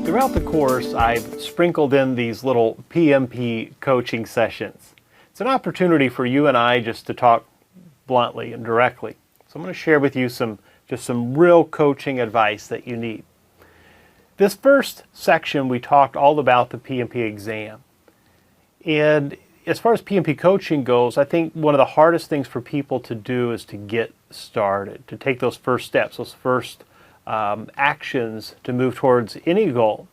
Throughout the course, I've sprinkled in these little PMP coaching sessions. It's an opportunity for you and I just to talk bluntly and directly. So I'm going to share with you some real coaching advice that you need. This first section, we talked all about the PMP exam. And as far as PMP coaching goes, I think one of the hardest things for people to do is to get started, to take those first steps, those first actions to move towards any goal.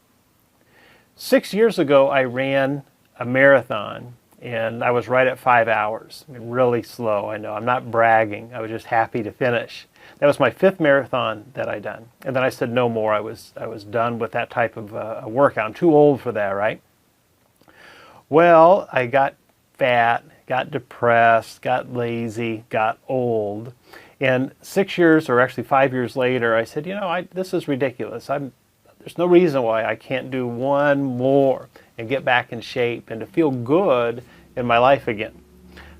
6 years ago, I ran a marathon, and I was right at 5 hours. I mean, really slow, I know. I'm not bragging. I was just happy to finish. That was my 5th marathon that I'd done. And then I said no more. I was done with that type of workout. I'm too old for that, right? Well, I got fat, got depressed, got lazy, got old. And 6 years, or actually 5 years later, I said, this is ridiculous. There's no reason why I can't do one more and get back in shape and to feel good in my life again.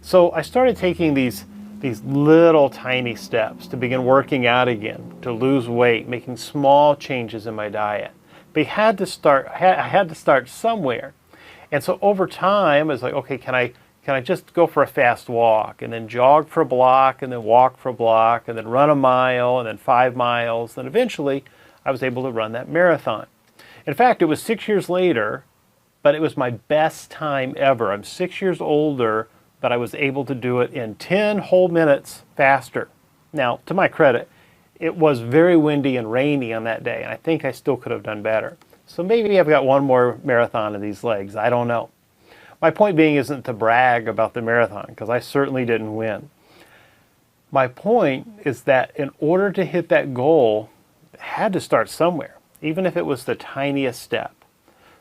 So I started taking these little tiny steps to begin working out again, to lose weight, making small changes in my diet. But I had to start somewhere. And so over time, I was like, okay, can I just go for a fast walk and then jog for a block and then walk for a block and then run a mile and then 5 miles. And eventually I was able to run that marathon. In fact, it was 6 years later, but it was my best time ever. I'm 6 years older, but I was able to do it in 10 whole minutes faster. Now, to my credit, it was very windy and rainy on that day, and I think I still could have done better. So maybe I've got one more marathon in these legs. I don't know. My point being isn't to brag about the marathon, because I certainly didn't win. My point is that in order to hit that goal, I had to start somewhere, even if it was the tiniest step.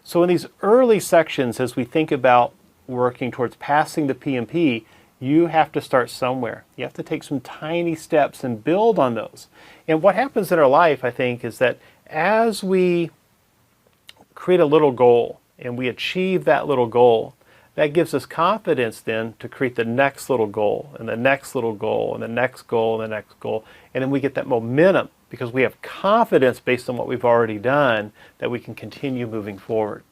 So in these early sections, as we think about working towards passing the PMP, you have to start somewhere. You have to take some tiny steps and build on those. And what happens in our life, I think, is that as we create a little goal and we achieve that little goal, that gives us confidence then to create the next little goal and the next little goal and the next goal and the next goal. And then we get that momentum because we have confidence based on what we've already done that we can continue moving forward.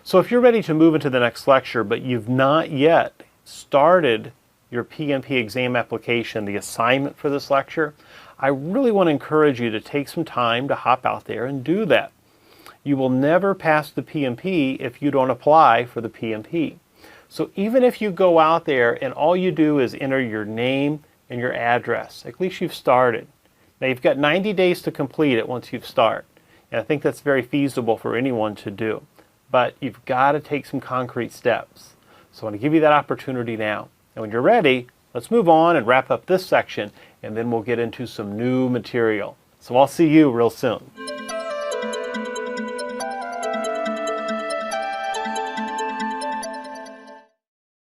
So if you're ready to move into the next lecture, but you've not yet started your PMP exam application, the assignment for this lecture, I really want to encourage you to take some time to hop out there and do that. You will never pass the PMP if you don't apply for the PMP. So even if you go out there and all you do is enter your name and your address, at least you've started. Now you've got 90 days to complete it once you start. And I think that's very feasible for anyone to do. But you've got to take some concrete steps. So I want to give you that opportunity now. And when you're ready, let's move on and wrap up this section, and then we'll get into some new material. So I'll see you real soon.